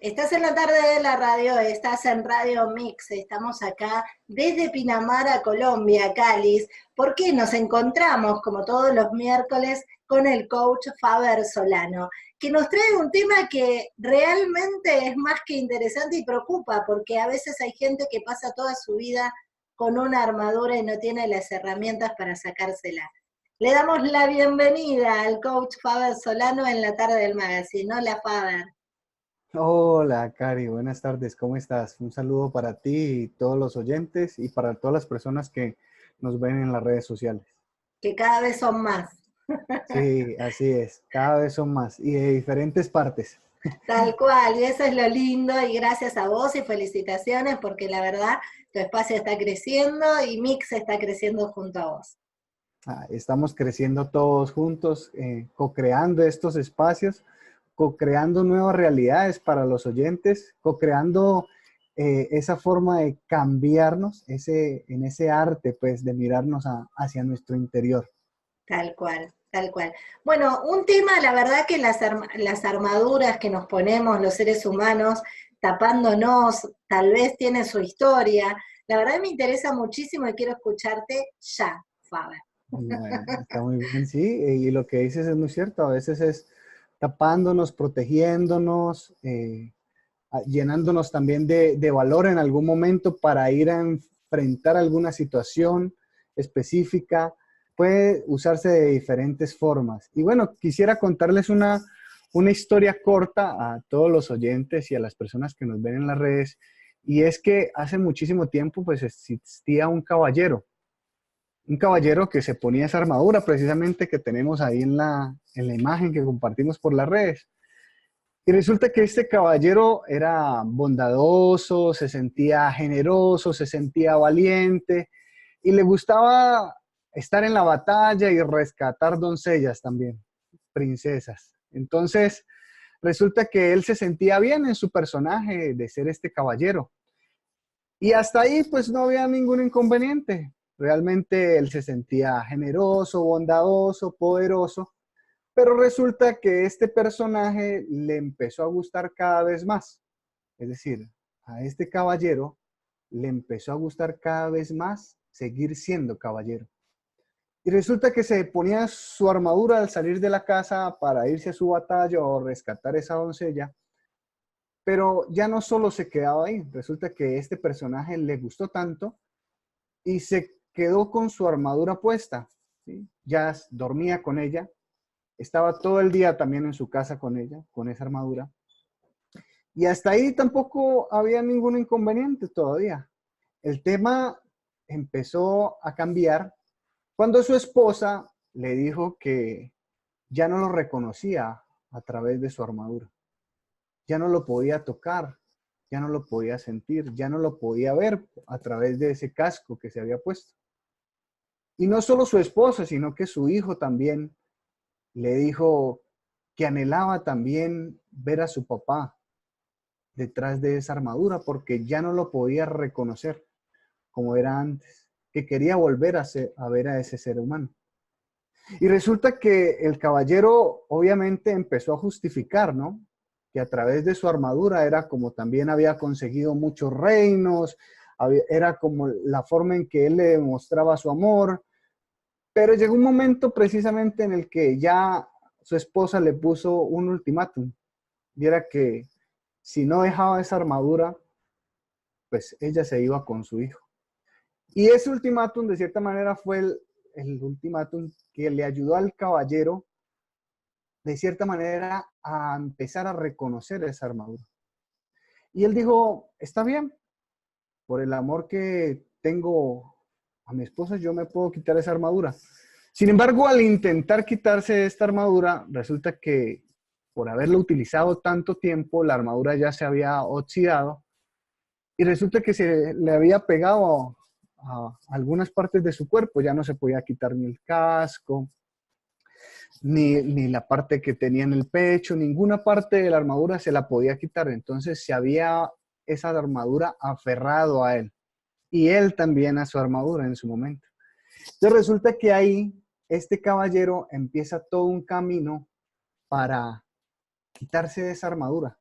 Estás en la tarde de la radio, estás en Radio Mix, estamos acá desde Pinamar, Colombia, Cáliz, porque nos encontramos, como todos los miércoles, con el coach Faber Solano, que nos trae un tema que realmente es más que interesante y preocupa, porque a veces hay gente que pasa toda su vida con una armadura y no tiene las herramientas para sacársela. Le damos la bienvenida al coach Faber Solano en la tarde del magazine. Hola, Faber. Hola, Cari, buenas tardes, ¿cómo estás? Un saludo para ti y todos los oyentes y para todas las personas que nos ven en las redes sociales. Que cada vez son más. Sí, así es, cada vez son más y de diferentes partes. Tal cual, y eso es lo lindo, y gracias a vos y felicitaciones, porque la verdad, tu espacio está creciendo y Mix está creciendo junto a vos. Estamos creciendo todos juntos, co-creando estos espacios, co-creando nuevas realidades para los oyentes, co-creando esa forma de cambiarnos, en ese arte, pues, de mirarnos hacia nuestro interior. Tal cual, tal cual. Bueno, un tema, la verdad que las armaduras que nos ponemos los seres humanos, tapándonos, tal vez tiene su historia. La verdad me interesa muchísimo y quiero escucharte ya, Faber. Bueno, está muy bien, sí, y lo que dices es muy cierto, a veces es tapándonos, protegiéndonos, llenándonos también de valor en algún momento para ir a enfrentar alguna situación específica, puede usarse de diferentes formas. Y bueno, quisiera contarles una historia corta a todos los oyentes y a las personas que nos ven en las redes, y es que hace muchísimo tiempo pues existía un caballero que se ponía esa armadura precisamente que tenemos ahí en la imagen que compartimos por las redes. Y resulta que este caballero era bondadoso, se sentía generoso, se sentía valiente y le gustaba estar en la batalla y rescatar doncellas también, princesas. Entonces, resulta que él se sentía bien en su personaje de ser este caballero. Y hasta ahí pues no había ningún inconveniente. Realmente él se sentía generoso, bondadoso, poderoso, pero resulta que este personaje le empezó a gustar cada vez más. Es decir, a este caballero le empezó a gustar cada vez más seguir siendo caballero. Y resulta que se ponía su armadura al salir de la casa para irse a su batalla o rescatar esa doncella. Pero ya no solo se quedaba ahí, resulta que este personaje le gustó tanto y se quedó con su armadura puesta, ¿sí? Ya dormía con ella, estaba todo el día también en su casa con ella, con esa armadura. Y hasta ahí tampoco había ningún inconveniente todavía. El tema empezó a cambiar cuando su esposa le dijo que ya no lo reconocía a través de su armadura. Ya no lo podía tocar, ya no lo podía sentir, ya no lo podía ver a través de ese casco que se había puesto. Y no solo su esposa, sino que su hijo también le dijo que anhelaba también ver a su papá detrás de esa armadura porque ya no lo podía reconocer como era antes, que quería volver a ver a ese ser humano. Y resulta que el caballero obviamente empezó a justificar, ¿no? Que a través de su armadura era como también había conseguido muchos reinos, era como la forma en que él le demostraba su amor, pero llegó un momento precisamente en el que ya su esposa le puso un ultimátum, y era que si no dejaba esa armadura, pues ella se iba con su hijo. Y ese ultimátum de cierta manera fue el ultimátum que le ayudó al caballero de cierta manera a empezar a reconocer esa armadura. Y él dijo, está bien, por el amor que tengo a mi esposa, yo me puedo quitar esa armadura. Sin embargo, al intentar quitarse esta armadura, resulta que por haberlo utilizado tanto tiempo, la armadura ya se había oxidado y resulta que se le había pegado a algunas partes de su cuerpo, ya no se podía quitar ni el casco, ni la parte que tenía en el pecho, ninguna parte de la armadura se la podía quitar. Entonces se había esa armadura aferrado a él y él también a su armadura en su momento. Entonces resulta que ahí este caballero empieza todo un camino para quitarse de esa armadura,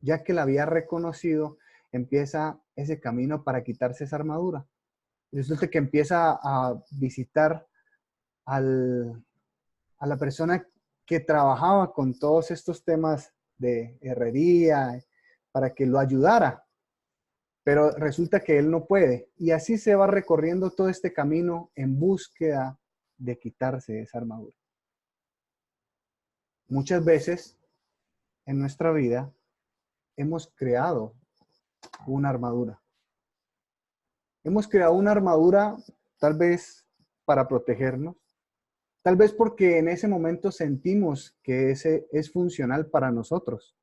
ya que la había reconocido, empieza ese camino para quitarse esa armadura. Resulta que empieza a visitar a la persona que trabajaba con todos estos temas de herrería para que lo ayudara, pero resulta que él no puede. Y así se va recorriendo todo este camino en búsqueda de quitarse esa armadura. Muchas veces en nuestra vida hemos creado una armadura. Hemos creado una armadura tal vez para protegernos, tal vez porque en ese momento sentimos que ese es funcional para nosotros.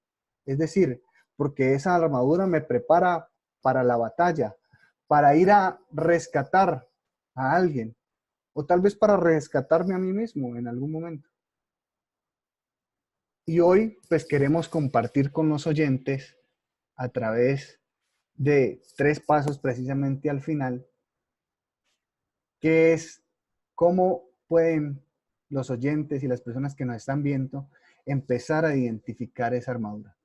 Es decir, porque esa armadura me prepara para la batalla, para ir a rescatar a alguien, o tal vez para rescatarme a mí mismo en algún momento. Y hoy, pues queremos compartir con los oyentes a través de 3 pasos precisamente al final, que es cómo pueden los oyentes y las personas que nos están viendo empezar a identificar esa armadura.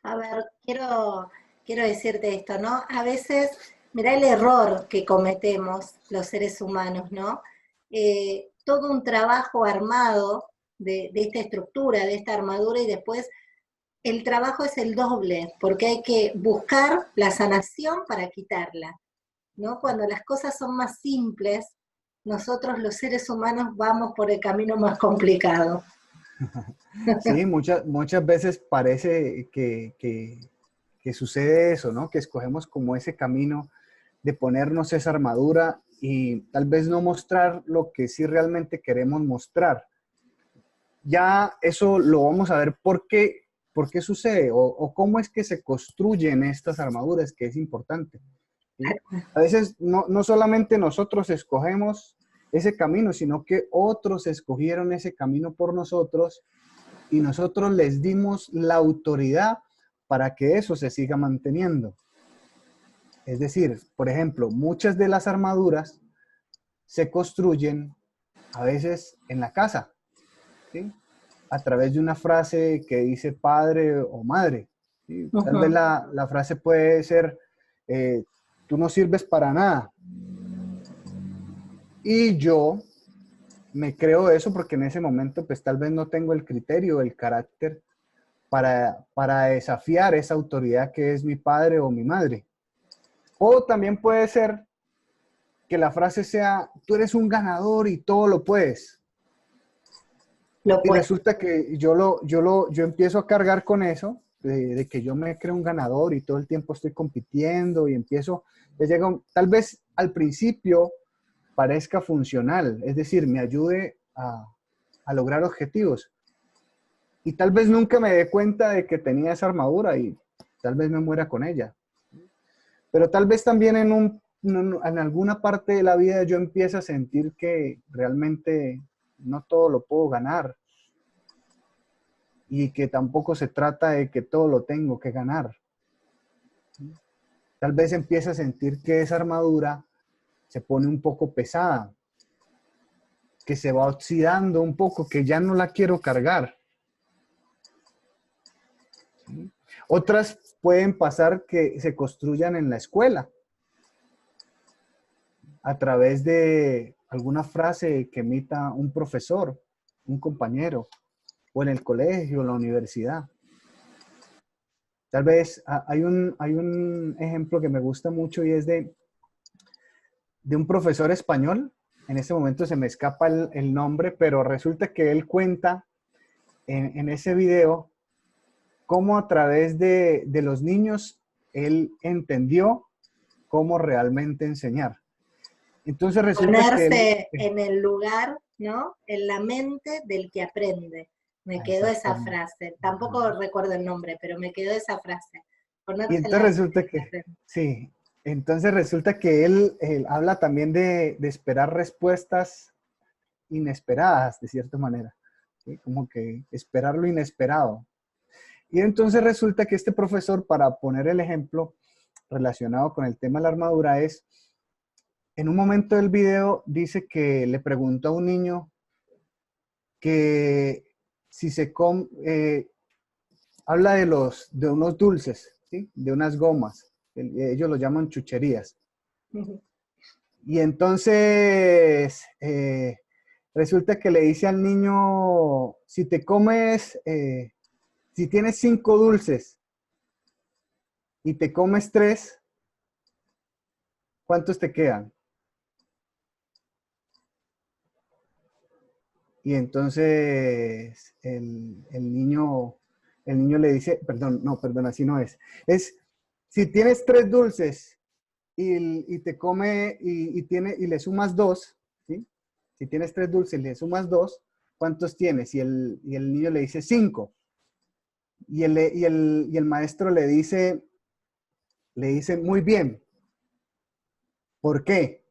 A ver, quiero decirte esto, ¿no? A veces, mirá el error que cometemos los seres humanos, ¿no? Todo un trabajo armado de esta estructura, de esta armadura, y después el trabajo es el doble, porque hay que buscar la sanación para quitarla, ¿no? Cuando las cosas son más simples, nosotros los seres humanos vamos por el camino más complicado. Sí, muchas veces parece que sucede eso, ¿no? Que escogemos como ese camino de ponernos esa armadura y tal vez no mostrar lo que sí realmente queremos mostrar. Ya eso lo vamos a ver por qué sucede o cómo es que se construyen estas armaduras, que es importante. ¿Sí? A veces no solamente nosotros escogemos ese camino, sino que otros escogieron ese camino por nosotros y nosotros les dimos la autoridad para que eso se siga manteniendo. Es decir, por ejemplo, muchas de las armaduras se construyen a veces en la casa, ¿sí? A través de una frase que dice padre o madre, ¿sí? Tal vez la frase puede ser, tú no sirves para nada. Y yo me creo eso porque en ese momento pues tal vez no tengo el criterio, el carácter para desafiar esa autoridad que es mi padre o mi madre. O también puede ser que la frase sea, tú eres un ganador y todo lo puedes. Y resulta que yo empiezo a cargar con eso, de que yo me creo un ganador y todo el tiempo estoy compitiendo y empiezo, tal vez al principio parezca funcional, es decir, me ayude a lograr objetivos. Y tal vez nunca me dé cuenta de que tenía esa armadura y tal vez me muera con ella. Pero tal vez también en alguna parte de la vida yo empiezo a sentir que realmente no todo lo puedo ganar y que tampoco se trata de que todo lo tengo que ganar. Tal vez empiezo a sentir que esa armadura se pone un poco pesada, que se va oxidando un poco, que ya no la quiero cargar. ¿Sí? Otras pueden pasar que se construyan en la escuela, a través de alguna frase que emita un profesor, un compañero, o en el colegio, o en la universidad. Tal vez hay un ejemplo que me gusta mucho y es de un profesor español. En este momento se me escapa el nombre, pero resulta que él cuenta en ese video cómo a través de los niños él entendió cómo realmente enseñar. Entonces resulta que ponerse en el lugar, ¿no? En la mente del que aprende. Me quedó esa frase. Tampoco recuerdo el nombre, pero me quedó esa frase. Y entonces resulta que, sí, entonces resulta que él habla también de esperar respuestas inesperadas, de cierta manera. ¿Sí? Como que esperar lo inesperado. Y entonces resulta que este profesor, para poner el ejemplo relacionado con el tema de la armadura, en un momento del video dice que le preguntó a un niño que si habla de unos dulces, ¿sí? De unas gomas. Ellos lo llaman chucherías. Y entonces resulta que le dice al niño, si te comes, si tienes 5 dulces y te comes 3, ¿cuántos te quedan? Y entonces el niño le dice, perdón, no, perdón, así no es. Es, si tienes 3 dulces y te come y le sumas 2, ¿sí? Si tienes 3 dulces y le sumas 2, ¿cuántos tienes? Y el niño le dice 5. Y el maestro le dice, muy bien, ¿por qué?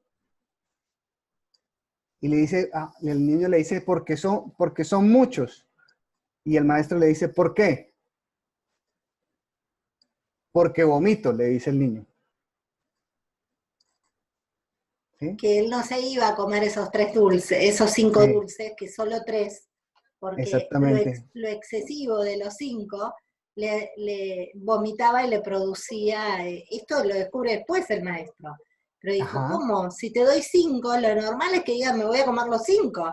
Y le dice, el niño le dice, porque son muchos. Y el maestro le dice, ¿por qué? Porque vomito, le dice el niño. ¿Sí? Que él no se iba a comer esos 3 dulces, esos 5 dulces, que solo 3, porque Exactamente. lo excesivo de los 5 le vomitaba y le producía, esto lo descubre después el maestro, pero dijo, Ajá, ¿cómo? Si te doy 5, lo normal es que diga, me voy a comer los 5.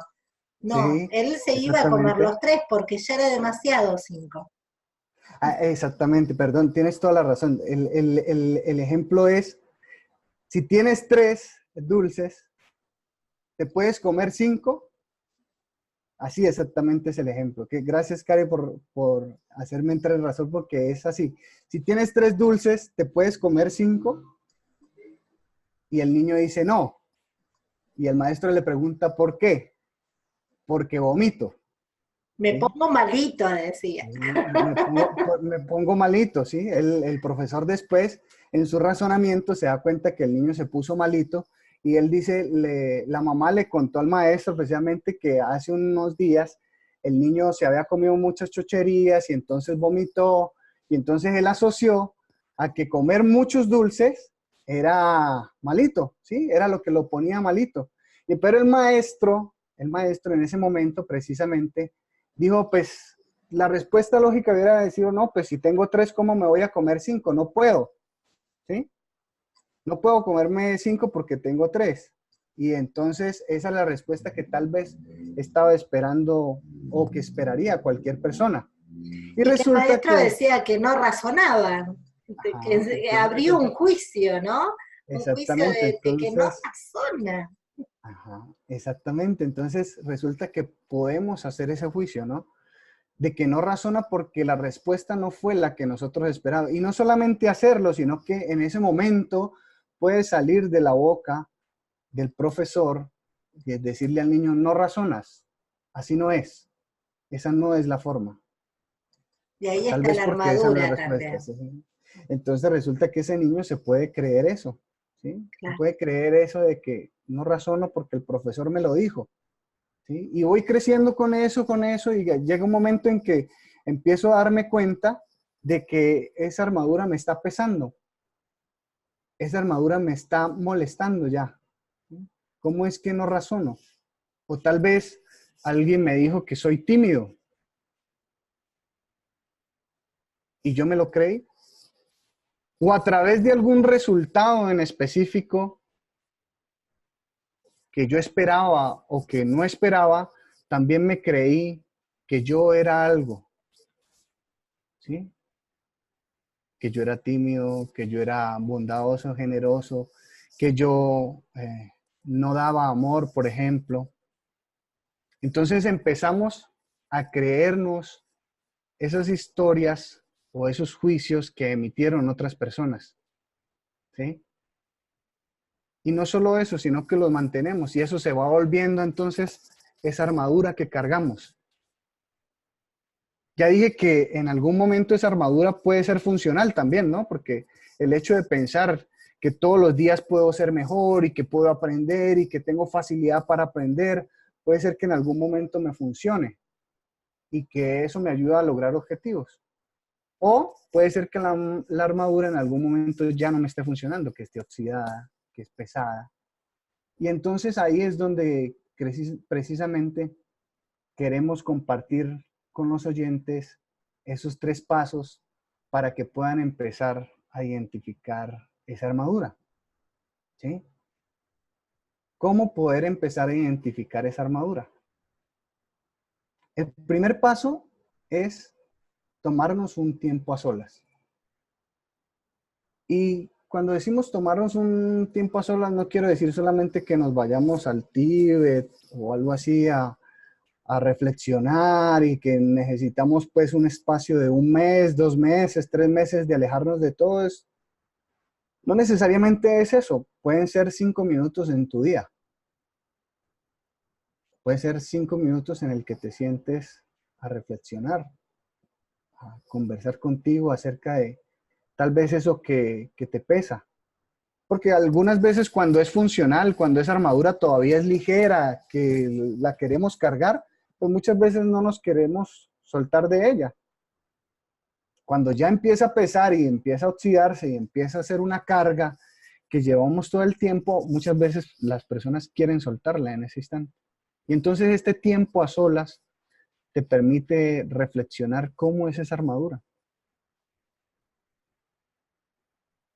No, sí, él se iba a comer exactamente. los 3 porque ya era demasiado 5. Exactamente, perdón, tienes toda la razón. El ejemplo es, si tienes 3 dulces, ¿te puedes comer 5? Así exactamente es el ejemplo. Que gracias, Cari, por hacerme entrar en razón, porque es así. Si tienes 3 dulces, ¿te puedes comer 5? Y el niño dice no. Y el maestro le pregunta, ¿por qué? Porque vomito. Me ¿Sí? pongo malito, decía. Me pongo malito, ¿sí? El profesor después, en su razonamiento, se da cuenta que el niño se puso malito y él dice, la mamá le contó al maestro precisamente que hace unos días el niño se había comido muchas chucherías y entonces vomitó y entonces él asoció a que comer muchos dulces era malito, ¿sí? Era lo que lo ponía malito. Pero el maestro en ese momento precisamente dijo, pues la respuesta lógica hubiera decidido, no, pues si tengo 3, ¿cómo me voy a comer 5? No puedo, ¿sí? No puedo comerme 5 porque tengo 3. Y entonces esa es la respuesta que tal vez estaba esperando o que esperaría cualquier persona. Y Y que el resulta maestro que, decía que no razonaba, ajá, que entonces, abrió un juicio, ¿no? Un juicio exactamente, de que no entonces, razona. ajá, exactamente, entonces resulta que podemos hacer ese juicio, ¿no? De que no razona porque la respuesta no fue la que nosotros esperábamos. Y no solamente hacerlo, sino que en ese momento puede salir de la boca del profesor y decirle al niño, no razonas, así no es, esa no es la forma. Y ahí Tal está vez la porque esa no es la armadura respuesta. también. ¿Sí? Entonces resulta que ese niño se puede creer eso, ¿sí? Se Claro. puede creer eso de que no razono porque el profesor me lo dijo. ¿Sí? Y voy creciendo con eso, y llega un momento en que empiezo a darme cuenta de que esa armadura me está pesando, esa armadura me está molestando ya. ¿Sí? ¿Cómo es que no razono? O tal vez alguien me dijo que soy tímido y yo me lo creí. O a través de algún resultado en específico que yo esperaba o que no esperaba, también me creí que yo era algo. ¿Sí? Que yo era tímido, que yo era bondadoso, generoso, que yo no daba amor, por ejemplo. Entonces empezamos a creernos esas historias o esos juicios que emitieron otras personas, ¿sí? Y no solo eso, sino que los mantenemos y eso se va volviendo entonces esa armadura que cargamos. Ya dije que en algún momento esa armadura puede ser funcional también, ¿no? Porque el hecho de pensar que todos los días puedo ser mejor y que puedo aprender y que tengo facilidad para aprender, puede ser que en algún momento me funcione y que eso me ayuda a lograr objetivos. O puede ser que la armadura en algún momento ya no me esté funcionando, que esté oxidada, que es pesada. Y entonces ahí es donde precisamente queremos compartir con los oyentes esos 3 pasos para que puedan empezar a identificar esa armadura. ¿Sí? ¿Cómo poder empezar a identificar esa armadura? El primer paso es tomarnos un tiempo a solas. Y cuando decimos tomarnos un tiempo a solas, no quiero decir solamente que nos vayamos al Tíbet o algo así a reflexionar y que necesitamos pues un espacio de 1 mes, 2 meses, 3 meses de alejarnos de todo. No necesariamente es eso. Pueden ser 5 minutos en tu día. Puede ser 5 minutos en el que te sientes a reflexionar, a conversar contigo acerca de tal vez eso que te pesa. Porque algunas veces cuando es funcional, cuando esa armadura todavía es ligera, que la queremos cargar, pues muchas veces no nos queremos soltar de ella. Cuando ya empieza a pesar y empieza a oxidarse y empieza a ser una carga que llevamos todo el tiempo, muchas veces las personas quieren soltarla en ese instante. Y entonces este tiempo a solas te permite reflexionar cómo es esa armadura.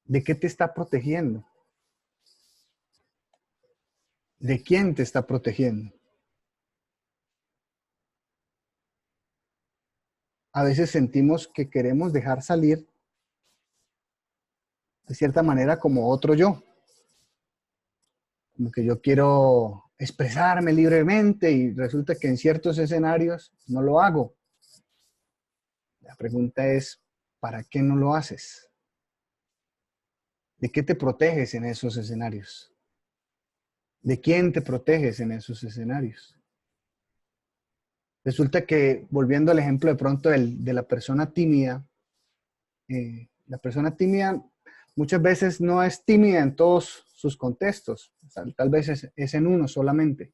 ¿De qué te está protegiendo? ¿De quién te está protegiendo? A veces sentimos que queremos dejar salir de cierta manera como otro yo. Como que yo quiero expresarme libremente y resulta que en ciertos escenarios no lo hago. La pregunta es, ¿para qué no lo haces? ¿De qué te proteges en esos escenarios? ¿De quién te proteges en esos escenarios? Resulta que, volviendo al ejemplo de pronto de la persona tímida muchas veces no es tímida en todos sus contextos, o sea, tal vez es en uno solamente.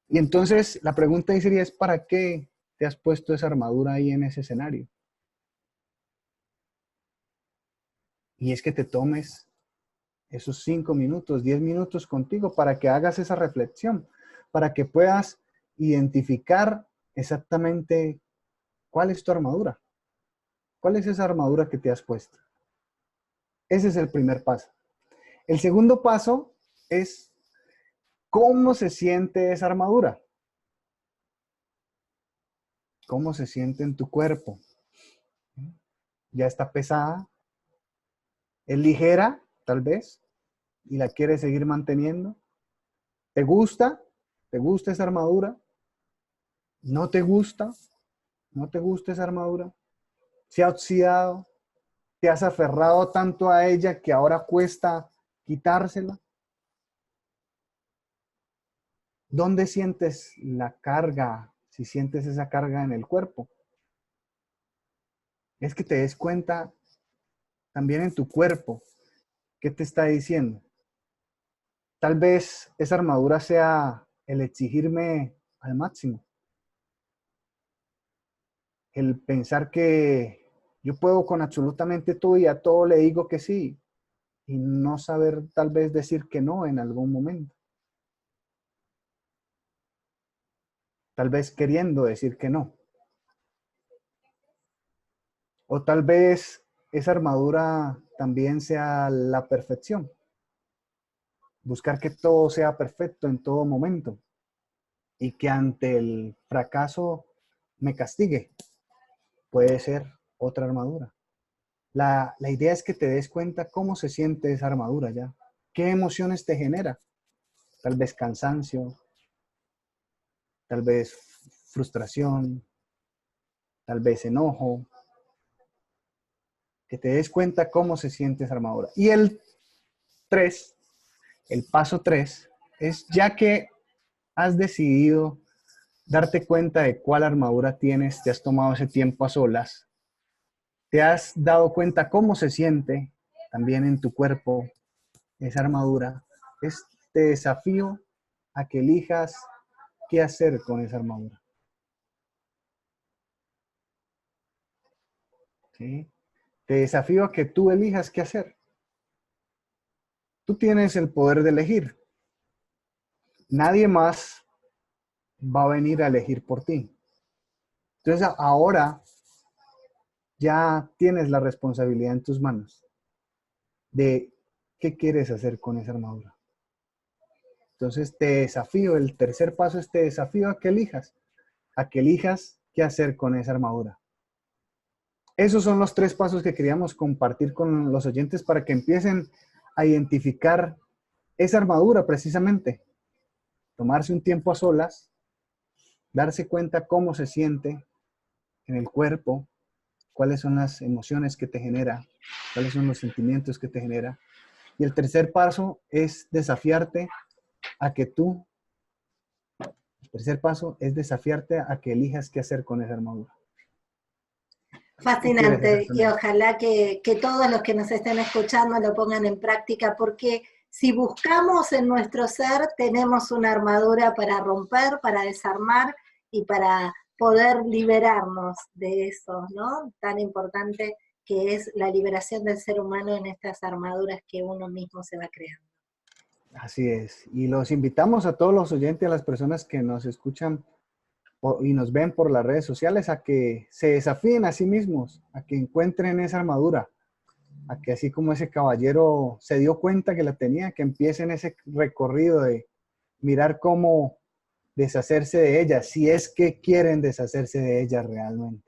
Y entonces la pregunta ahí sería, ¿para qué te has puesto esa armadura ahí en ese escenario? Y es que te tomes esos 5 minutos, 10 minutos contigo para que hagas esa reflexión, para que puedas identificar exactamente cuál es tu armadura, cuál es esa armadura que te has puesto. Ese es el primer paso. El segundo paso es cómo se siente esa armadura, cómo se siente en tu cuerpo. Ya está pesada, es ligera, tal vez, y la quieres seguir manteniendo. ¿Te gusta? ¿Te gusta esa armadura? ¿No te gusta? ¿No te gusta esa armadura? ¿Se ha oxidado? ¿Te has aferrado tanto a ella que ahora cuesta quitársela? ¿Dónde sientes la carga? Si sientes esa carga en el cuerpo. Es que te des cuenta también en tu cuerpo qué te está diciendo. Tal vez esa armadura sea el exigirme al máximo. El pensar que yo puedo con absolutamente todo y a todo le digo que sí. Y no saber tal vez decir que no en algún momento. Tal vez queriendo decir que no. O tal vez esa armadura también sea la perfección. Buscar que todo sea perfecto en todo momento. Y que ante el fracaso me castigue. Puede ser otra armadura. La idea es que te des cuenta cómo se siente esa armadura ya. ¿Qué emociones te genera? Tal vez cansancio, tal vez frustración, tal vez enojo. Que te des cuenta cómo se siente esa armadura. Y el 3, el paso 3, es ya que has decidido darte cuenta de cuál armadura tienes, te has tomado ese tiempo a solas, te has dado cuenta cómo se siente también en tu cuerpo esa armadura, es te desafío a que elijas qué hacer con esa armadura. ¿Sí? Te desafío a que tú elijas qué hacer. Tú tienes el poder de elegir. Nadie más va a venir a elegir por ti. Entonces ahora ya tienes la responsabilidad en tus manos de qué quieres hacer con esa armadura. Entonces te desafío, el tercer paso es te desafío a que elijas qué hacer con esa armadura. Esos son los 3 pasos que queríamos compartir con los oyentes para que empiecen a identificar esa armadura precisamente. Tomarse un tiempo a solas, darse cuenta cómo se siente en el cuerpo, cuáles son las emociones que te genera, cuáles son los sentimientos que te genera. Y el tercer paso es desafiarte a que tú, el tercer paso es desafiarte a que elijas qué hacer con esa armadura. ¿Qué quieres hacer Fascinante, con y ella? ojalá que todos los que nos estén escuchando lo pongan en práctica, porque si buscamos en nuestro ser, tenemos una armadura para romper, para desarmar y para poder liberarnos de eso, ¿no? Tan importante que es la liberación del ser humano en estas armaduras que uno mismo se va creando. Así es. Y los invitamos a todos los oyentes, a las personas que nos escuchan y nos ven por las redes sociales, a que se desafíen a sí mismos, a que encuentren esa armadura, a que así como ese caballero se dio cuenta que la tenía, que empiecen ese recorrido de mirar cómo deshacerse de ella, si es que quieren deshacerse de ella realmente.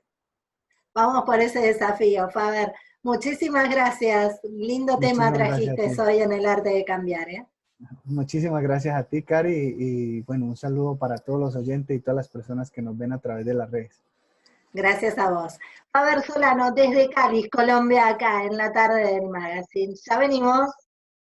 Vamos por ese desafío, Faber. Muchísimas gracias. Lindo tema Muchísimas gracias a trajiste ti. hoy en el arte de cambiar, ¿eh? Muchísimas gracias a ti, Cari, y bueno, un saludo para todos los oyentes y todas las personas que nos ven a través de las redes. Gracias a vos. Faber Solano, desde Cali, Colombia, acá en la tarde del magazine. Ya venimos.